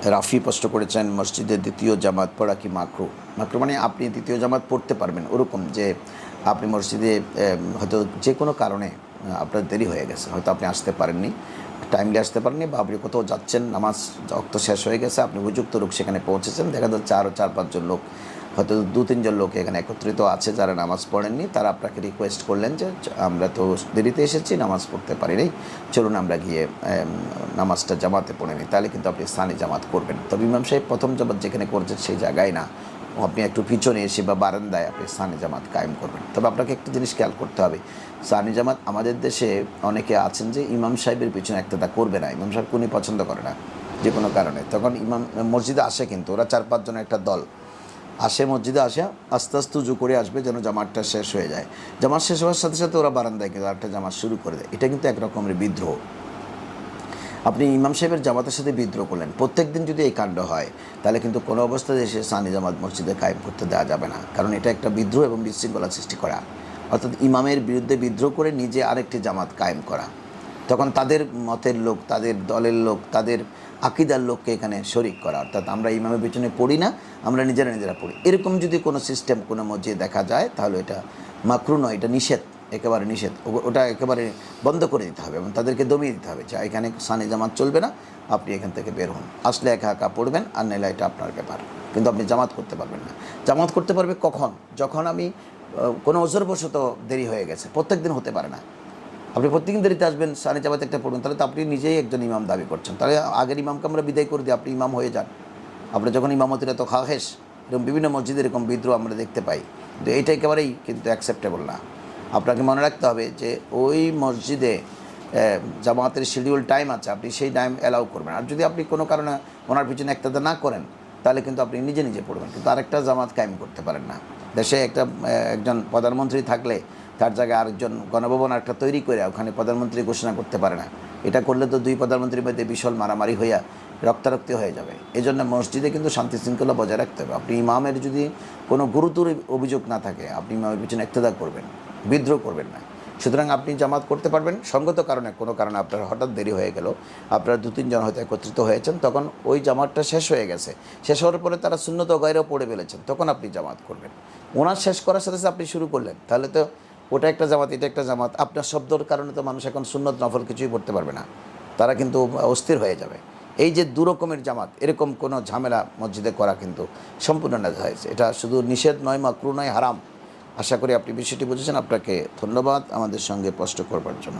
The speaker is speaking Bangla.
রাফি প্রশ্ন করেছেন, মসজিদে দ্বিতীয় জামাত পড়া কি মাকরু? মাকরু মানে আপনি দ্বিতীয় জামাত পড়তে পারবেন, ওরকম যে আপনি মসজিদে হয়তো যে কোনো কারণে আপনার দেরি হয়ে গেছে, হয়তো আপনি আসতে পারেননি, টাইমলি আসতে পারেননি, বা আপনি কোথাও যাচ্ছেন, নামাজ অক্ত শেষ হয়ে গেছে, আপনি উপযুক্ত লোক সেখানে পৌঁছেছেন, দেখা যাচ্ছে আরও 4-5 লোক, হয়তো 2-3 জন লোক এখানে একত্রিত আছে যারা নামাজ পড়েননি, তারা আপনাকে রিকোয়েস্ট করলেন যে আমরা তো দেরিতে এসেছি, নামাজ পড়তে পারিনি, চলুন আমরা গিয়ে নামাজটা জামাতে পড়ে নিই, তাহলে কিন্তু আপনি স্থানে জামাত করবেন। তবে ইমাম সাহেব প্রথম জামাত যেখানে করছেন সেই জায়গায় না, আপনি একটু পিছনে এসে বা বারান্দায় আপনি স্থানে জামাত কায়েম করবেন। তবে আপনাকে একটা জিনিস খেয়াল করতে হবে, স্থানে জামাত আমাদের দেশে অনেকে আছেন যে ইমাম সাহেবের পিছনে একটাদা করবে না, ইমাম সাহেব কোনি পছন্দ করে না যে কোনো কারণে, তখন ইমাম মসজিদে আসে, কিন্তু ওরা 4-5 জনের একটা দল আসে, মসজিদে আসে আস্তে আস্তে উজু করে আসবে যেন জামাতটা শেষ হয়ে যায়। জামাত শেষ হওয়ার সাথে সাথে ওরা বারান্দায় কিন্তু আরেকটা জামাত শুরু করে দেয়। এটা কিন্তু এক রকমের বিদ্রোহ। আপনি ইমাম সাহেবের জামাতের সাথে বিদ্রোহ করলেন। প্রত্যেক দিন যদি এই কাণ্ড হয়, তাহলে কিন্তু কোনো অবস্থায় এসে সানি জামাত মসজিদে কায়েম করতে দেওয়া যাবে না, কারণ এটা একটা বিদ্রোহ এবং বিশৃঙ্খলা সৃষ্টি করা, অর্থাৎ ইমামের বিরুদ্ধে বিদ্রোহ করে নিজে আরেকটি জামাত কায়েম করা। তখন তাদের মতের লোক, তাদের দলের লোক, তাদের আকিদার লোককে এখানে শরিক করা, অর্থাৎ আমরা ইমামের পিছনে পড়ি না, আমরা নিজেরা পড়ি, এরকম যদি কোনো সিস্টেম কোনো মসজিদে দেখা যায়, তাহলে এটা মাকরু নয়, এটা নিষেধ, একেবারে নিষেধ। ওটা একেবারে বন্ধ করে দিতে হবে এবং তাদেরকে দমিয়ে দিতে হবে যে এখানে সানি জামাত চলবে না, আপনি এখান থেকে বের হন, আসলে একা একা পড়বেন, আর নাইলে এটা আপনার ব্যাপার, কিন্তু আপনি জামাত করতে পারবেন না। জামাত করতে পারবে কখন? যখন আমি কোনো ওজরবশত দেরি হয়ে গেছে, প্রত্যেক দিন হতে পারে না। আপনি প্রত্যেকদিন দেরিতে আসবেন, সানি জামাতে একটা পড়বেন, তাহলে তো আপনি নিজেই একজন ইমাম দাবি করছেন, তাহলে আগের ইমামকে আমরা বিদায় করে দিই, আপনি ইমাম হয়ে যান। আপনি যখন ইমামতিরা তো খাহেস, এরকম বিভিন্ন মসজিদে এরকম বিদ্রোহ আমরা দেখতে পাই, কিন্তু এইটা একেবারেই কিন্তু অ্যাকসেপ্টেবল না। আপনাকে মনে রাখতে হবে যে ওই মসজিদে জামাতের শিডিউল টাইম আছে, আপনি সেই টাইম অ্যালাউ করবেন। আর যদি আপনি কোনো কারণে ওনার পিছনে একটাতে না করেন, তাহলে কিন্তু আপনি নিজে পড়বেন, কিন্তু আরেকটা জামাত কায়েম করতে পারেন না। দেশে একজন প্রধানমন্ত্রী থাকলে তার জায়গায় আরেকজন গণভবন একটা তৈরি করে ওখানে প্রধানমন্ত্রী ঘোষণা করতে পারে না। এটা করলে তো দুই প্রধানমন্ত্রীর মধ্যে বিশাল মারামারি হইয়া রক্তারক্তি হয়ে যাবে। এই জন্য মসজিদে কিন্তু শান্তি শৃঙ্খলা বজায় রাখতে হবে। আপনি ইমামের যদি কোনো গুরুতর অভিযোগ না থাকে, আপনি ইমামের পিছনে ইক্তেদা করবেন, বিদ্রোহ করবেন না। সুতরাং আপনি জামাত করতে পারবেন সঙ্গত কারণে, কোনো কারণে আপনার হঠাৎ দেরি হয়ে গেল, আপনারা 2-3 জন হয়তো একত্রিত হয়েছেন, তখন ওই জামাতটা শেষ হয়ে গেছে, শেষ হওয়ার পরে তারা সুন্নত ও গায়রেও পড়ে ফেলেছেন, তখন আপনি জামাত করবেন। ওনার শেষ করার সাথে সাথে আপনি শুরু করলেন, তাহলে তো ওটা একটা জামাত, এটা একটা জামাত, আপনার শব্দর কারণে তো মানুষ এখন সুন্নত নফল কিছুই পড়তে পারবে না, তারা কিন্তু অস্থির হয়ে যাবে। এই যে দুরকমের জামাত, এরকম কোনো ঝামেলা মসজিদে করা কিন্তু সম্পূর্ণ না হয়েছে। এটা শুধু নিষেধ নয়, মাকরু নয়, হারাম। আশা করি আপনি বিষয়টি বুঝেছেন। আপনাকে ধন্যবাদ আমাদের সঙ্গে প্রশ্ন করবার জন্য।